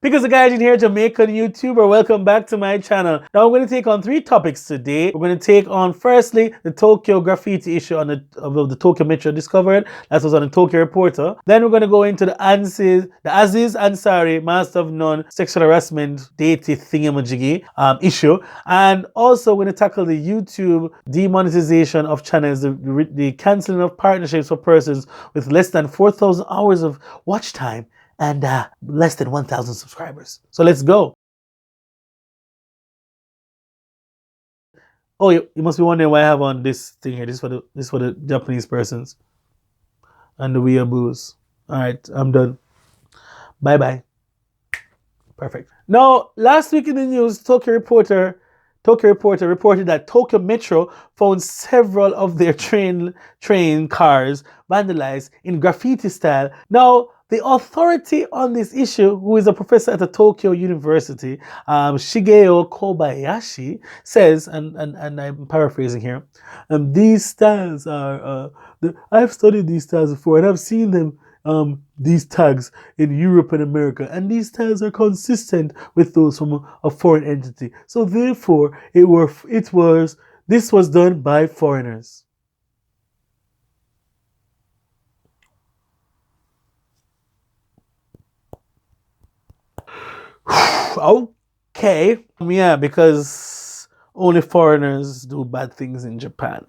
Because the guys in here, Jamaican YouTuber, welcome back to my channel. Now we're going to take on 3 topics today. We're going to take on, firstly, the Tokyo graffiti issue on the Tokyo Metro discovered. That was on the Tokyo Reporter. Then we're going to go into the Aziz Ansari, Master of None, sexual harassment, dating thingamajiggy issue. And also we're going to tackle the YouTube demonetization of channels, the cancelling of partnerships for persons with less than 4,000 hours of watch time and less than 1,000 subscribers. So let's go. Oh, you must be wondering why I have on this thing here. This is for the Japanese persons and the weeaboos. All right, I'm done. Bye bye. Perfect. Now, last week in the news, Tokyo Reporter reported that Tokyo Metro found several of their train cars vandalized in graffiti style. Now, the authority on this issue, who is a professor at the Tokyo University, Shigeo Kobayashi, says, and I'm paraphrasing here, these styles are, I've studied these styles before and I've seen them, these tags in Europe and America, and these tags are consistent with those from a foreign entity. So therefore, this was done by foreigners. Okay. Yeah, because only foreigners do bad things in Japan.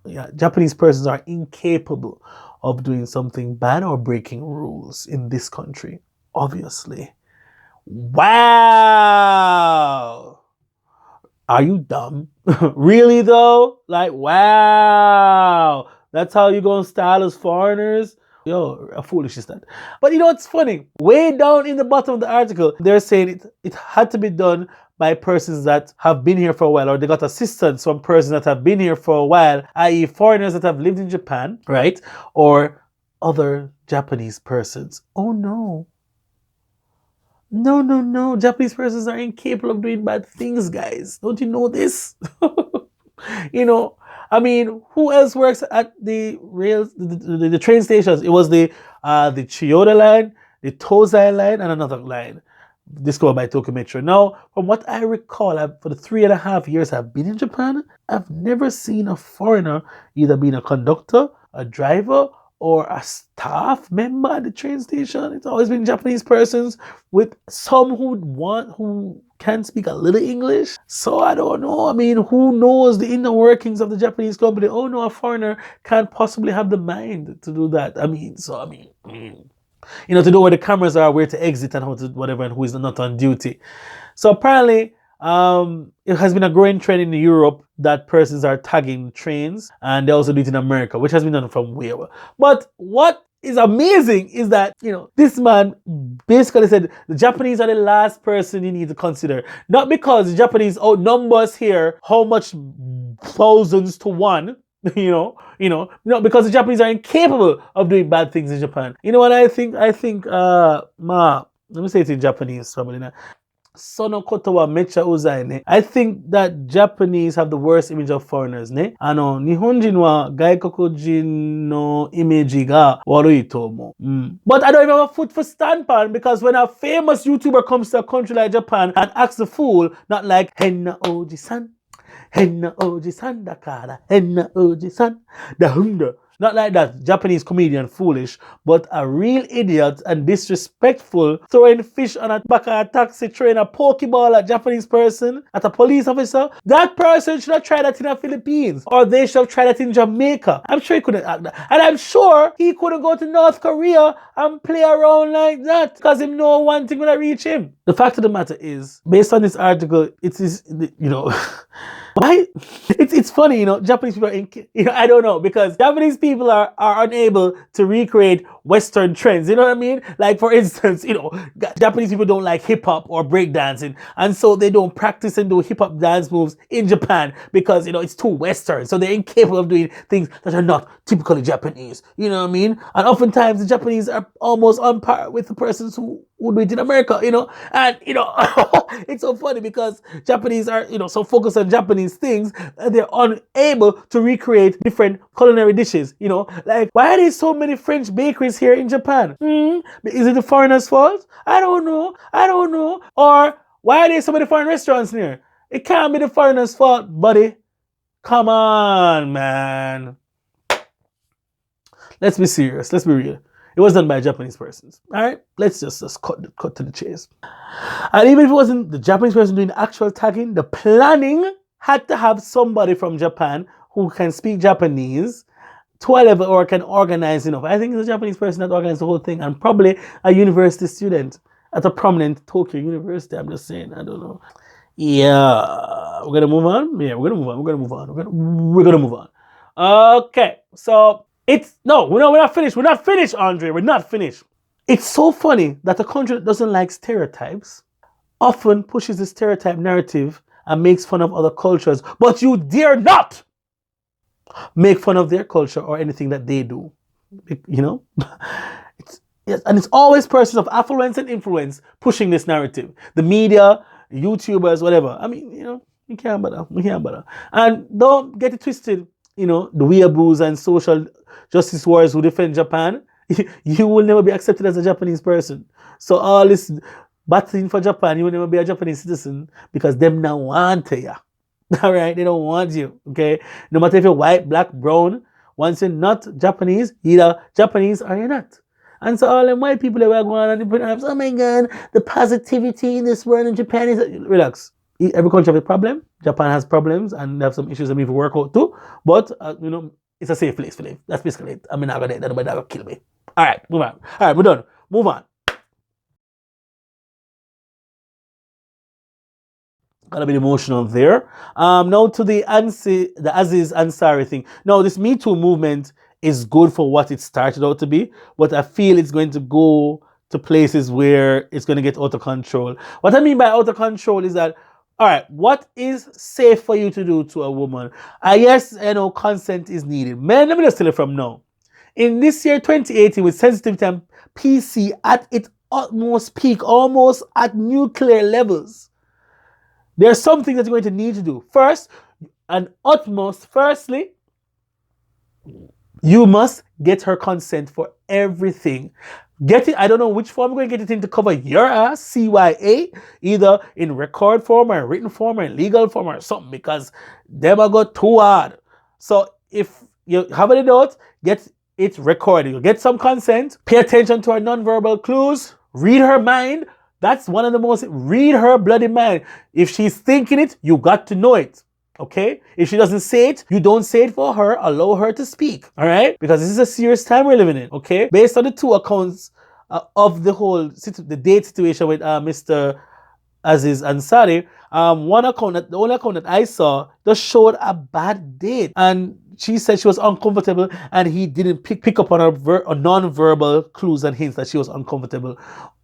Yeah, Japanese persons are incapable of doing something bad or breaking rules in this country, obviously. Wow! Are you dumb? Really though? Like, wow! That's how you gonna style as foreigners? Yo, a foolish is that. But you know what's funny? Way down in the bottom of the article, they're saying it had to be done by persons that have been here for a while, or they got assistance from persons that have been here for a while, i.e. foreigners that have lived in Japan, right? Or other Japanese persons. Oh no. No. Japanese persons are incapable of doing bad things, guys. Don't you know this? You know, I mean, who else works at the rails, the train stations? It was the Chiyoda line, the Tozai line, and another line discovered by Tokyo Metro. Now, from what I recall, for the 3.5 years I've been in Japan, I've never seen a foreigner either being a conductor, a driver, or a staff member at the train station. It's always been Japanese persons, with some who can speak a little English. So I don't know. I mean, who knows the inner workings of the Japanese company? Oh no, a foreigner can't possibly have the mind to do that. You know, to know where the cameras are, where to exit, and how to whatever, and who is not on duty. So apparently, it has been a growing trend in Europe that persons are tagging trains, and they also do it in America, which has been done from way over. But what is amazing is that, you know, this man basically said the Japanese are the last person you need to consider. Not because the Japanese outnumber us here how much thousands to one, you know, because the Japanese are incapable of doing bad things in Japan. You know what I think? Let me say it in Japanese probably now. Sono koto wa mecha uzai ne. I think that Japanese have the worst image of foreigners ne. Nihonjin wa gaikokujin no imeji ga warui to omo. But I don't even have a foot for standpan, because when a famous YouTuber comes to a country like Japan and acts the fool, not like henna oji-san, henna oji-san dakara, henna oji-san da hunda. Not like that Japanese comedian foolish, but a real idiot and disrespectful, throwing fish on a back of a taxi, throwing a pokeball at a Japanese person, at a police officer. That person should have tried that in the Philippines, or they should have tried that in Jamaica. I'm sure he couldn't act that. And I'm sure he couldn't go to North Korea and play around like that, because he know one thing will reach him. The fact of the matter is, based on this article, it is, you know, why? It's funny, you know, Japanese people are I don't know, because Japanese people are unable to recreate Western trends, you know what I mean? Like, for instance, you know, Japanese people don't like hip-hop or breakdancing, and so they don't practice and do hip-hop dance moves in Japan because, you know, it's too Western, so they're incapable of doing things that are not typically Japanese, you know what I mean? And oftentimes the Japanese are almost on par with the persons who do it in America, you know? And, you know, it's so funny because Japanese are, you know, so focused on Japanese things, they're unable to recreate different culinary dishes, you know? Like, why are there so many French bakeries is here in Japan. Is it the foreigners' fault? I don't know. Or why are there so many foreign restaurants near? It can't be the foreigners' fault, buddy. Come on, man. Let's be serious. Let's be real. It was done by Japanese persons. All right? Let's just cut to the chase. And even if it wasn't the Japanese person doing the actual tagging, the planning had to have somebody from Japan who can speak Japanese to a level or can organize enough. I think it's a Japanese person that organized the whole thing, and probably a university student at a prominent Tokyo university. I'm just saying. I don't know. Yeah. We're going to move on? Yeah, we're going to move on. Okay. So we're not finished. We're not finished, Andre. We're not finished. It's so funny that a country that doesn't like stereotypes often pushes the stereotype narrative and makes fun of other cultures, but you dare not make fun of their culture or anything that they do. You know? And it's always persons of affluence and influence pushing this narrative. The media, YouTubers, whatever. I mean, we can't bother. And don't get it twisted, the weeaboos and social justice warriors who defend Japan, you will never be accepted as a Japanese person. So all this battling for Japan, you will never be a Japanese citizen because them now want you. All right? They don't want you, okay? No matter if you're white, black, brown, once you're not Japanese, either Japanese or you're not. And so all them white people that were going on and putting up, oh my God, the positivity in this world in Japan is... Relax. Every country has a problem. Japan has problems and they have some issues that we have to work out too. But, it's a safe place for live. That's basically it. I mean, nobody will kill me. All right, move on. All right, we're done. Move on. Gotta be emotional there. Now to the Aziz Ansari thing. Now, this METOO movement is good for what it started out to be, but I feel it's going to go to places where it's going to get out of control. What I mean by out of control is that, all right, what is safe for you to do to a woman? Yes, consent is needed. Man, let me just tell you from now. In this year, 2018, with sensitivity and PC at its utmost peak, almost at nuclear levels, there's something that you're going to need to do. Firstly, you must get her consent for everything. Get it, I don't know which form I'm going to get it in to cover your ass, CYA, either in record form or written form or in legal form or something, because them are got too hard. So if you have any doubt, get it recorded. You'll get some consent. Pay attention to her nonverbal clues. Read her mind. That's one of the most, read her bloody mind. If she's thinking it, you got to know it. Okay? If she doesn't say it, you don't say it for her. Allow her to speak. All right? Because this is a serious time we're living in. Okay? Based on the two accounts of the whole the date situation with Mr. Aziz Ansari, the only account that I saw just showed a bad date, and she said she was uncomfortable, and he didn't pick up on her non-verbal clues and hints that she was uncomfortable.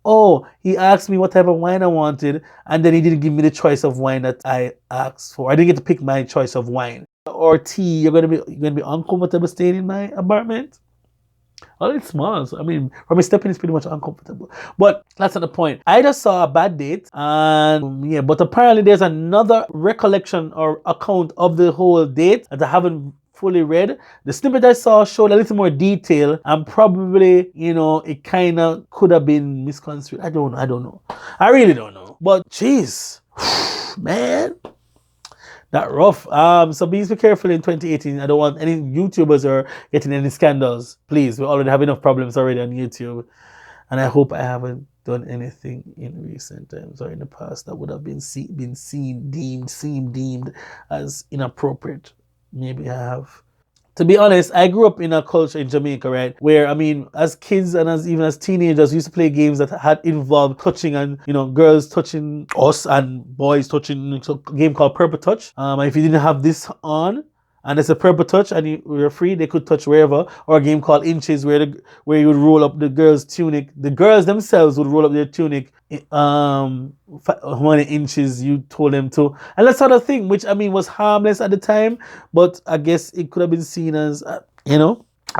Oh, he asked me what type of wine I wanted, and then he didn't give me the choice of wine that I asked for. I didn't get to pick my choice of wine or tea. You're gonna be uncomfortable staying in my apartment. Well, it's small. So, I mean, for me, stepping is pretty much uncomfortable. But that's not the point. I just saw a bad date, and yeah, but apparently there's another recollection or account of the whole date that I haven't fully read. The snippet I saw showed a little more detail, and probably, it kind of could have been misconstrued. I don't know. I really don't know. But jeez, man. That rough. So please be careful in 2018. I don't want any YouTubers or getting any scandals. Please, we already have enough problems already on YouTube. And I hope I haven't done anything in recent times or in the past that would have been deemed as inappropriate. Maybe I have. To be honest, I grew up in a culture in Jamaica, right? Where, as kids and even as teenagers, we used to play games that had involved touching and, girls touching us and boys touching. So a game called Purple Touch. And if you didn't have this on, and it's a Purple Touch and you were free, they could touch wherever. Or a game called Inches where you would roll up the girls' tunic. The girls themselves would roll up their tunic how many inches you told them to. And that sort of thing, which was harmless at the time, but I guess it could have been seen as, I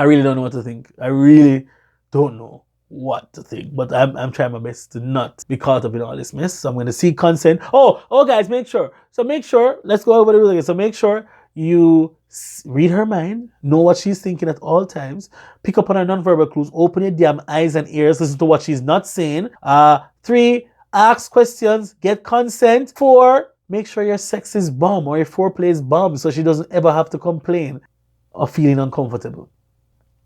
really don't know what to think. I really don't know what to think, but I'm trying my best to not be caught up in all this mess. So I'm going to seek consent. Oh guys, make sure, let's go over the rules again. So make sure you read her mind, know what she's thinking at all times, pick up on her nonverbal clues, open your damn eyes and ears, listen to what she's not saying. 3, ask questions, get consent. 4, make sure your sex is bomb or your foreplay is bomb so she doesn't ever have to complain of feeling uncomfortable.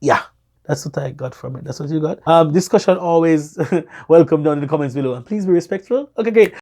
Yeah. That's what I got from it. That's what you got. Discussion always welcome down in the comments below. And please be respectful. Okay, great.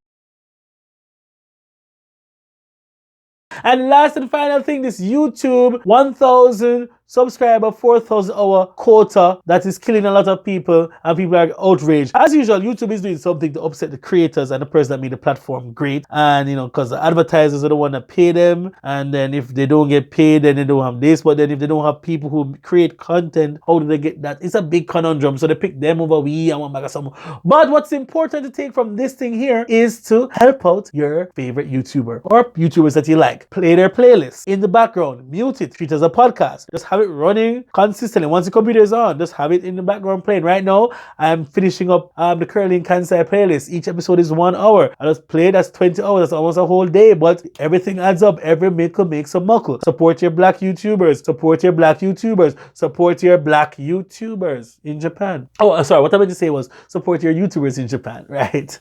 And last and final thing, this YouTube 1,000 subscriber, 4,000 hour quota that is killing a lot of people and people are outraged. As usual, YouTube is doing something to upset the creators and the person that made the platform great. And because the advertisers are the one that pay them. And then if they don't get paid, then they don't have this. But then if they don't have people who create content, how do they get that? It's a big conundrum. So they pick them over we and one back some. But what's important to take from this thing here is to help out your favorite YouTuber or YouTubers that you like. Play their playlist in the background, mute it, treat it as a podcast. Just have it running consistently. Once the computer is on, just have it in the background playing. Right now, I'm finishing up the Curly and Kansai playlist. Each episode is 1 hour. I just play, that's 20 hours. That's almost a whole day, but everything adds up. Every mickle makes a muckle. Support your black YouTubers. Support your black YouTubers. Support your black YouTubers in Japan. Oh, sorry. What I meant to say was support your YouTubers in Japan, right?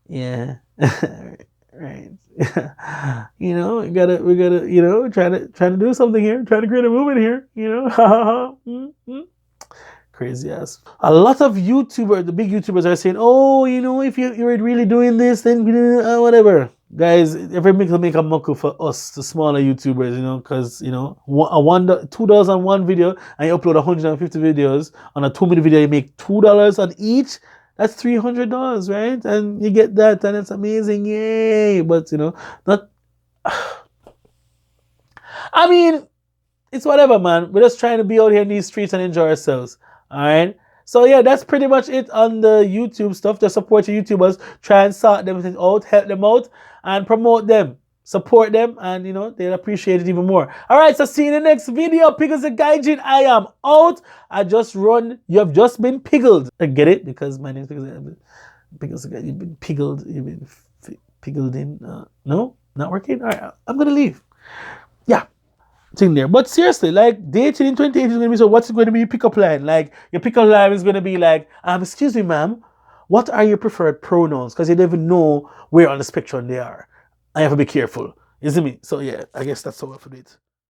Yeah. Right. We gotta, try to do something here, try to create a movement here, Crazy ass. A lot of YouTubers, the big YouTubers are saying, oh, if you're really doing this, then whatever. Guys, every make a muckle for us, the smaller YouTubers, because, $2 on one video and you upload 150 videos. On a 2-minute video, you make $2 on each. That's $300, right? And you get that, and it's amazing, yay! But not. I mean, it's whatever, man. We're just trying to be out here in these streets and enjoy ourselves. All right. So yeah, that's pretty much it on the YouTube stuff. Just support your YouTubers, try and sort them out, help them out, and promote them. Support them, and they'll appreciate it even more. All right, so see you in the next video. Pickles the Gaijin, I am out. I just run. You have just been piggled. I get it because my name is Pickles. Pickles the Gaijin. You've been piggled. You've been piggled in. No, not working. All right, I'm gonna leave. Yeah, thing there. But seriously, like dating in 2018 is gonna be so. What's going to be your pickup line? Like your pickup line is gonna be like, excuse me, ma'am. What are your preferred pronouns? Because you don't even know where on the spectrum they are. I have to be careful. You see me? So yeah, I guess that's how I have to do it.